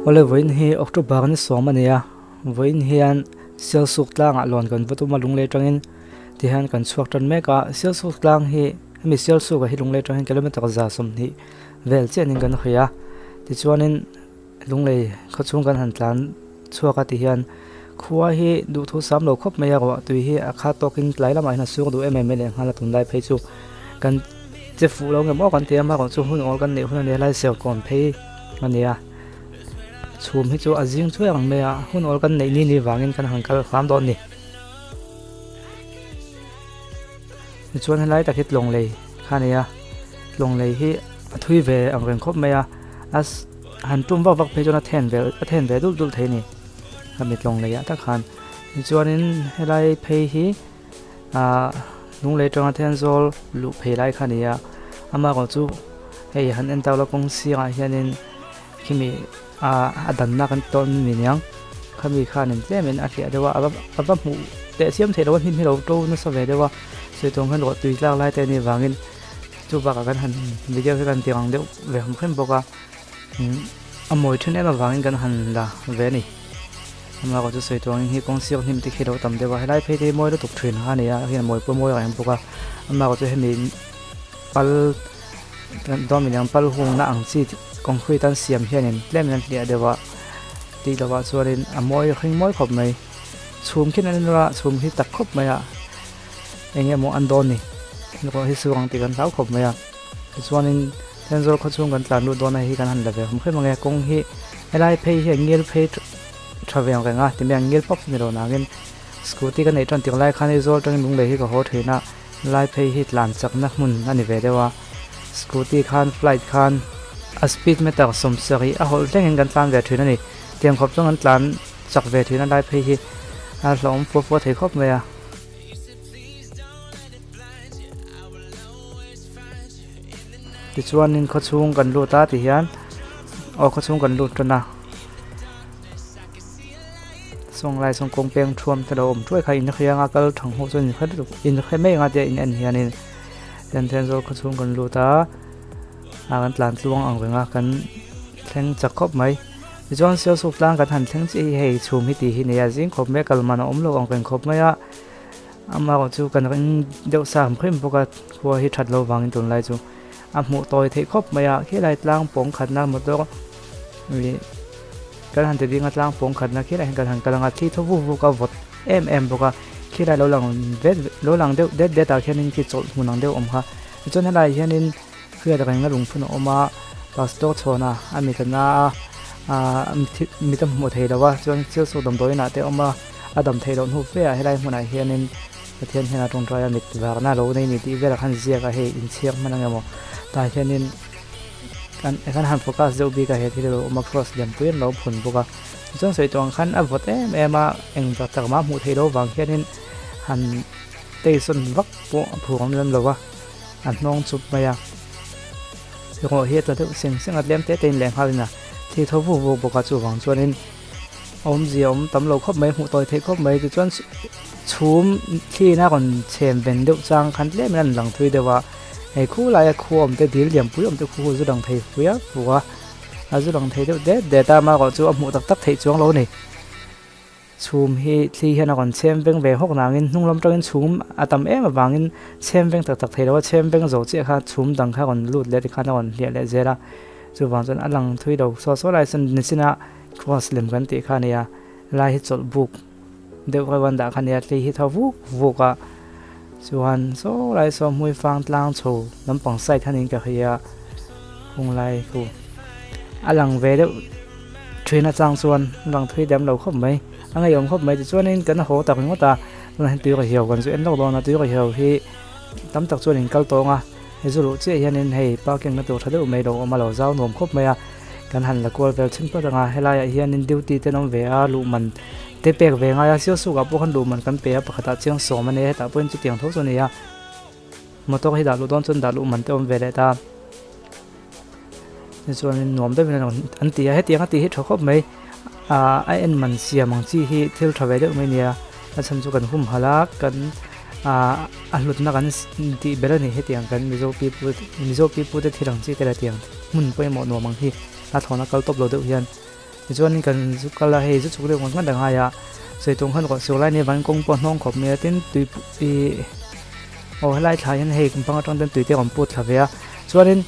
ole voin hi October ni sawm ania voin hian sel suk tlang a lon kan vutuma lungle tangin ti han kan chuak tan meka sel suk tlang hi mi sel suk a hi lungle tangin kilometer za som ni vel chen in kan khia ti chuanin lungle khachung kan han tlan chuaka ti hian khuwa hi du thu sam lo khop meya ro tu hi a kha tokin tlai lama hina sur du mm le hala tun lai phei chu kan che fu lo ngam kan te ma kon chu hun ol kan ne hun ne lai sel kon phei ania chum hi chu azing chu ang me a hun ol kan nei ni wangin kan hankal kham don ni chuan helai ta hit long lei khania long lei hi athui ve ang reng khop me a as han tum wa wak phei chona then ve dul dul thei ni hamit long lei a ta khan chuanin helai phei hi lung lei tanga then zol lu phei lai khania ama ko chu hei han en tawla kong sia hianin kimi adan na kan ton mi nyang khami khanin tlemen a thia dewa aba mu te siam the lo hin hi lo to na sa ve dewa se tong han ro tui tlak lai te ni wangin chu ba ka kan han video kan tiang deuh ve hom khem boka amoi thun ema wangin kan han la ve ni ama ko chu se tong hi kong siam him ti khelo tam dewa helai phe te moi lo tuk thrin ha ni a hian moi po moi am boka ama ko chu hemi pal dominant pal hung na ang chi concrete an siam hianin lemnan lia dewa ti lawa chuarin amoi khing moi khop mai chhum khin an ra chhum hi tak khop maya enge mo andon ni ko hi suang ti kan lau khop maya chuanin tenzor khachung kan tlan lu dona hi kan han lave hum khe mange kong hi helai phei hi ngel phei travel ka nga timya ngel pop ni ro nangin scooty kan nei tran ti lai khani zol tang lung le hi ka ho theina lai phei hi tlan chakna mun ani ve dewa scooty khan flight khan a speed meter som sari a hol teng kan tlan ve thina ni tiang khop chong an tlan chak ve thina lai phei hi a hlom fo thei khop me a ti chuanin khachung kan lu ta ti hian khachung kan lu tana song lai song kong peng thuam ta om tuai khai in khia nga kal thang ho chon khat in khe me nga te in an hianin ten zo khachung kan lu ta kan tlan tluang ang renga kan thleng chakhop mai John sel su tlang kan han thleng chi hei chhum hi ti hi ne ya jing khop me kalmana omlo ang reng khop maya ama ko chu kan ring deuh sam khrim boka khuwa hi that lo wangin tun lai chu a mu toi thei khop maya khi lai tlang pong khatna motor wi kan han te ding atlang pong khatna khi lai kan han kalanga thi thobu vu ka vot boka khi lai lo lang de ta khianin ki chol munang deuh om kha chon helai hianin khia da reng lung phun oma pastor chona ami kana mitam mo thei dawa chon chil so dam doi na te oma adam thei don hu fe a helai huna hianin pathian hena tong trai mit war na lo nei ni ti vera khan zia ka he in chiak manang emo ta hianin kan han focus zo bi ka he thi lo oma cross lem puin lo phun boka chon sei tong khan a vote ema eng ta tak ma mu thei lo wang hianin han te son vak po phurong lem lo wa an nong chup maya ko he ta sing at lem te ten leng halina thi thobu vu boka chu wang chuanin om ziom tam lo khop mai hu toi thei khop mai chu chuan chhum thi na kon chem ben deuh chang khan le man lang thui dewa hei khu lai khu om te dil liam pui om te khu zu dang thei puya puwa a zu dang thei deuh de ta ma ko chu amu tak tak thei chuang lo ni chhum hi thli hena kon chem beng ve hok nangin hnunglam tangin chhum atam em awangin chem beng tak tak thei lo chem beng zo che kha chhum dang kha kon lut le ti kha na kon lia le zera chu wang chon alang thui do so lai san nisina cross lem kan ti khania lai hi chol book deu ka wan da khania tli hi thawu vuka chuan so lai so mui fang tlang chho lampang sai thanin ka khia hung lai khu alang ve deu thina chang chuan lang thui dem lo khop mai angai om khop mai chuanin kan ho tak ngota lan tu ka hiaw kan chu en lo na tu ka hiaw hi tam tak chuan in kal tonga hezulu che hianin hei parking na tur thadu mai do oma lo zau nom khop maya kan han la kol vel chin pa danga helaya hianin duty te nom ve a lu man te pek ve nga ya siu su ga po khan lu man kan pe a pakhata chiang so mane ta point chu tiang tho so ne ya motor hi da lu don chun da lu man te om ve le ta ni chuan nom de bin an ti a he tiang a ti hi tho khop mai ai en man sia mang chi hi thil thave de mai nia a chan chu kan hum halak kan alut na kan ti berani he tiang kan mizo pi pu te thirang chi te la tiang mun poi mo no mang hi a thona kal top lo de hian chuan in kan zu kala hei zu chuk le ngon ngan dang ya sei tung khan ko su lai ni ban kong po nong khop me tin tui i o lai thai han hei kumpang atang den tui te om put thlavea chuan in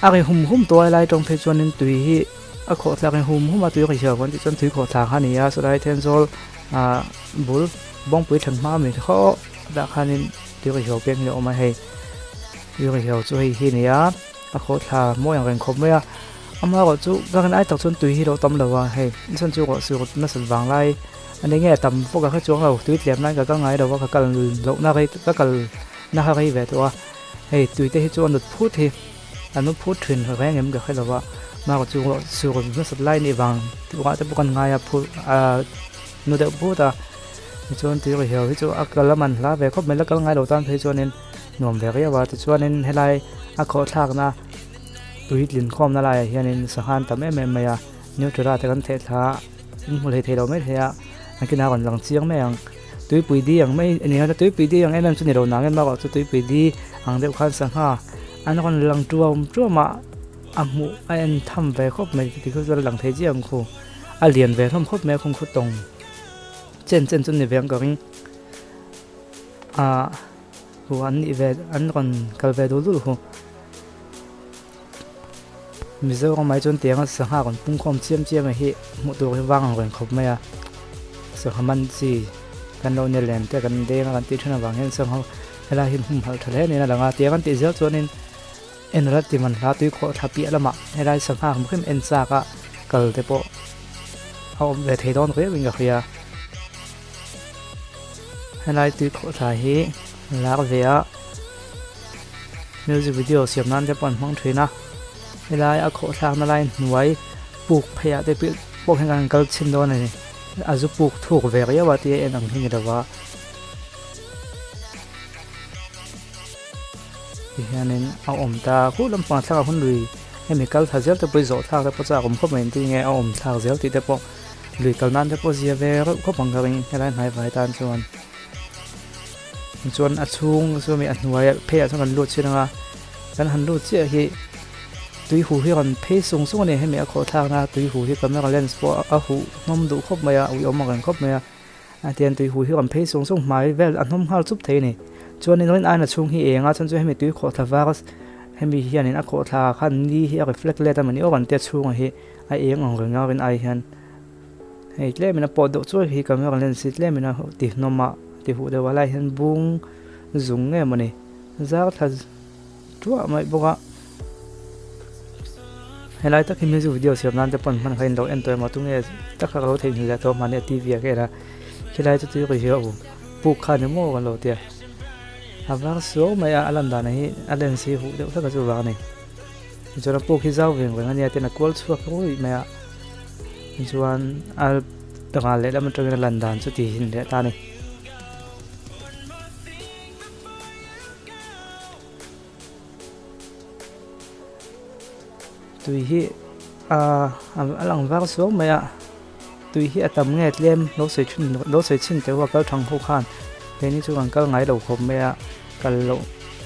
a ri hum to lai tong phe chuan in tui hi a kho thlak in hum a tui ri hiaw kon ti chuan tui kho thak ha ni ya so lai then zol bul bong pui thang ma mi kho da khanin tui ri hiaw peng le o ma hei tui ri hiaw chu hei hi ni ya a kho thla mo yang ren khop me ya ama ko chu gan ai tak chun tui hi ro tam lawa hei chan chu ko su na sal wang lai anh ấy nghe tầm phố cả chuông đầu tùy tiệm này cả ngày đầu cả cần lậu na cái cả cần na cái về thôi hey tùy thế chuông được phút thì anh nó phút thuyền rồi cái em cả cái đầu mà có chuông sửa nó sập lại này vàng thì qua tới bukan ngày phút nó được phút chuông tùy rồi hiểu chuông cái là mình lá về có mấy là cả ngày đầu tan thấy chuông nên nhổm về cái và chuông nên hay lại khó thạc na tùy liền com na lại hiện nên sẵn han tầm em mày nếu trở ra thì cần thể thà một thể đâu mấy thế anh kia nào còn lằng chiếng mấy anh túi bụi đi anh mấy anh ấy túi bụi đi anh em trên đầu nắng em bảo túi bụi đi anh đều khăn sang ha anh còn lằng chua mà mũ anh thăm về khóc mấy thì cứ lằng thấy chiếng khu liền về thăm khóc mấy không khóc tông trên trên này về anh còn của anh đi về anh còn cần về đủ luôn bây giờ con máy chôn tiếng sang ha còn bung com chiêm mà hi một đồ cái vang còn khóc mấy sợ hàm ăn gìกันเราเนี่ยแหลมแต่กันเด้งกันติดชนะบางเห็นซึ่งเขาเวลาเห็นหุ่มหัวทะเลนี่นะหลังอาเตียกันติดเยอะจนนี่เอ็นรัดที่มันลาตุยโคทับเปียละมะให้ได้สังหารมันขึ้นเอ็นซากะเกิดแต่พอเขาเวทีโดนเขาวิ่งกับเฮียให้ได้ตุยโคถ่ายฮีลากเสียมิวสิกวิดีโอเสียบนั้นจะปนห้องทรีนะให้ได้เอาโคทางนั่นไล่หน่วยปลูกพยาได้ปลูกให้กันเกิดชินโดนนี่อาจปลูกถูกเวรยาวัติเอ็นอังหิงเดว่าที่นั่นเอาตาคู่ลำปางทางคนลุยให้มีการทัศน์จะไปโจทางแต่พอจากผมก็ไม่ตีไงเอาทางเสียติดแต่พอลุยกันนั้นแต่พอเสียเวรก็บังคับให้ได้หายไปตามส่วนอัดชุงส่วนมีอัดหน่วยเพียรส่วนกันลุดเชื่อนะกันหันลุดเชื่อที่ตุยหูที่กันเพย์สูงเนี่ยให้มีขอทางนะตุยหูที่กันไม่กันเล่นสปอร์ตหูน้มดูครบไหมอุ้ยออกมากันครบไหมเตียนตุยหูที่กันเพย์สูงหมายเวลอันน้มห้าวซุบเทนี่จวนในนั้นอันนั้นช่วงที่เองฉันจะให้มีตุยขอทางว่าให้มีเฮียนี่ขอทางขั้นนี้เฮียกับเฟล็กเล่แต่มันนี่ออกกันเตี้ยช่วงที่ไอเองของเงาเป็นไอเฮียนให้เล่มันปอดช่วยที่กันไม่กันเล่นสิเล่มันติดนมติหูเดี๋ยวอะไรเฮียนบุ้งจุงเนี่ยมันนี่จากทัศจั่วไม่บอกว่าให้ไล่ตักให้มิวสิกวิดีโอเสียบนั้นจะปนมันใครเราเอ็นตัวมาตุ้งเนี่ยตักเราเทคนิคแล้วตัวมันเนี่ยทีวีก็ได้ให้ไล่ตัวก็เชื่อผมปลูกข้าวเนี่ยโม่กันเราเตี้ยหากว่าสวยไม่อลันดานี่อลันสีหูเดี๋ยวสักจุดว่านี่จนปลูกที่เจ้าเองวันนี้เตี้ยนักกอล์ฟชัวร์เขาไม่จวนต่างเลยแล้วมันจะเป็นอลันดาสุดที่หินเดียตานี่ตุยฮีหลังว่าสวมไหมตุยฮีตำเงี้ยเลี้ยมรถเสียชินแต่ว่าก็ทางคู่ขันเดี๋ยวนี้ช่วงก็ไงเราคมไหมกันเรา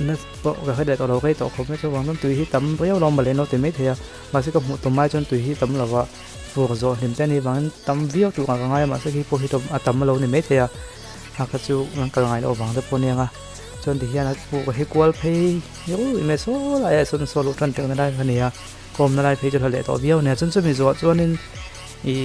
นึกว่าเขาเด็ดเราไปต่อคมไม่ช่วงนั้นตุยฮีตำเปรี้ยวลองมาเลยเราแต่ไม่เทียมาสิกับหมูต้นไม้จนตุยฮีตำเราว่าฟูกโซ่เห็นแต่นี่บางตำวิวตัวกันไงมาสิที่พวกที่ตำเราเนี่ยไม่เทียหากจู่มันก็ไงเราบางแต่พวกเนี้ยจนที่เฮียนะพวกให้กวลเพย์ยูไม่โซ่อะไรส่วนโซ่ลุกทันเต็มได้คนนี้คมนั่นแหละเพจทะเลต่อเบี้ยวเนี่ยจนมีส่วนนึงอี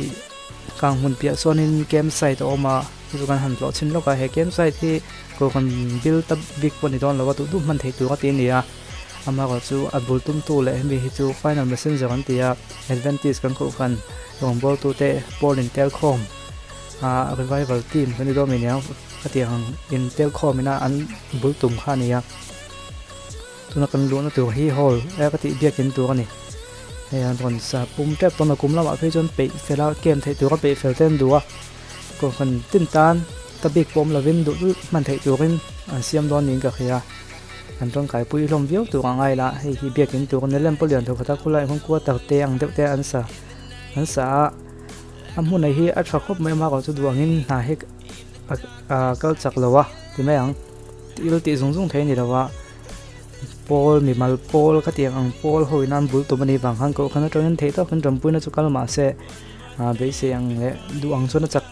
กางหุ่นเปียส่วนนึงเกมไซต์ออกมาที่การหันหลอดชิ้นแล้วก็ให้เกมไซต์ที่ก็คนบิลตับบิ๊กวันนี้ตอนเราก็ตุ้มมันเทตัวก็ตีนี่อามาก็จู่อัดบุลตุ้มตู้เลยมีที่จู่ไฟนอลเมสเซนเจอร์กันที่แอดเวนติสกันคู่กันลงบอลตู้เตะบอลอินเทลคอมเป็นไวเวลทีมกันที่โดมิเนียก็ที่ของอินเทลคอมนะอันบุลตุ้มข้านี่ตัวนักการลุ้นตัวฮีฮอลแล้วก็ที่เบียกินตัวกันนี่ไอ้ตอนสาปุ่มเจ็บตอนนักกุมแล้วมาเพื่อจนไปเฟลเกมเทตัวก็ไปเฟลเต้นดูก็คนตื่นตานตะบิกปมละวินดูมันเทตัวกันเสียมโดนยิงกับเฮียอันต้องขายปุ๋ยลมวิวตัวง่ายละให้เบียกินตัวกันเล่นเปลี่ยนตัวพัฒกุไลของกัวตักเตียงเตะอันสาหุ่นในที่อัดฝักครบไม่มากกว่าจะดวงนี้หาให้ก็จักเลยวะที่ไม่ยังที่เราตีสูงเทนี่แล้ววะ Paul mi mal Paul ka tiang ang Paul hoi nan bul to mani bang hang ko khana tron thei to kan rampui na chukal ma se be se ang le du ang chona chak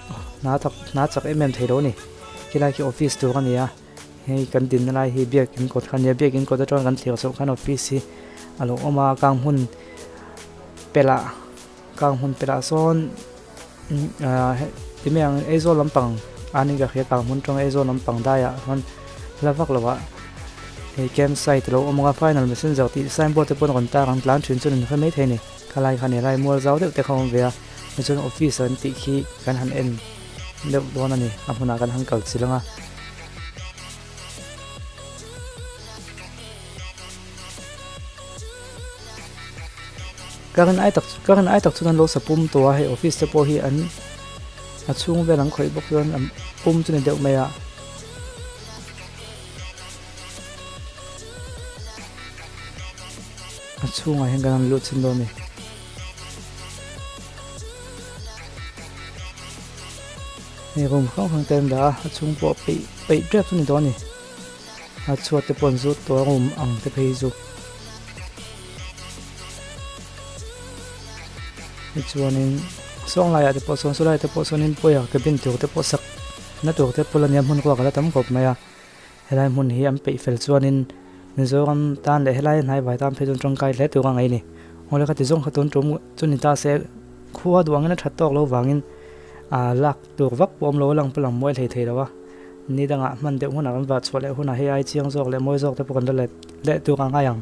na chak em thei ro ni kila ki office to kan ya hei kan din na hi biak in ko khan ya biak in ko da tron kan thio so khan office hi alo oma kang hun pela son ti me ang ezo lampang ani ga khia kang hun tong ezo lampang da ya han lavak lawa he campsite lo omonga final messenger ti signboard te pon kon ta rang plan thin chun kha mai theini khalai khani rai mol zaw de te khom ve a chun office an ti khi kan han en le don ani amuna kan han kal chilanga karan ai tak chuan lo sapum to he office te po hi an achung ve lang khoi bok chuan am pum chun deuh mai a achung a hengan lu chin do mi ni rom khong tem da achung po pe drep ni do ni achuat te pon zu to rom ang te phei zu chuanin song lai ate po son sulai te po sonin poya ke bin tu te po sak na tu te polania mun ko kala tam khop maya helai mun hi am pe fel chuanin mizoram tan le helai nai vai tam phejun tong kai le tu ka ngai ni ole ka ti zong khaton tum chunin ta se khuwa duang na thatok lo wangin a lak tu vak pom lo lang pulang moi thei thei lawa ni danga man de huna kan ba chole huna he ai chiang jok le moi jok te po kan le tu ka ngai yang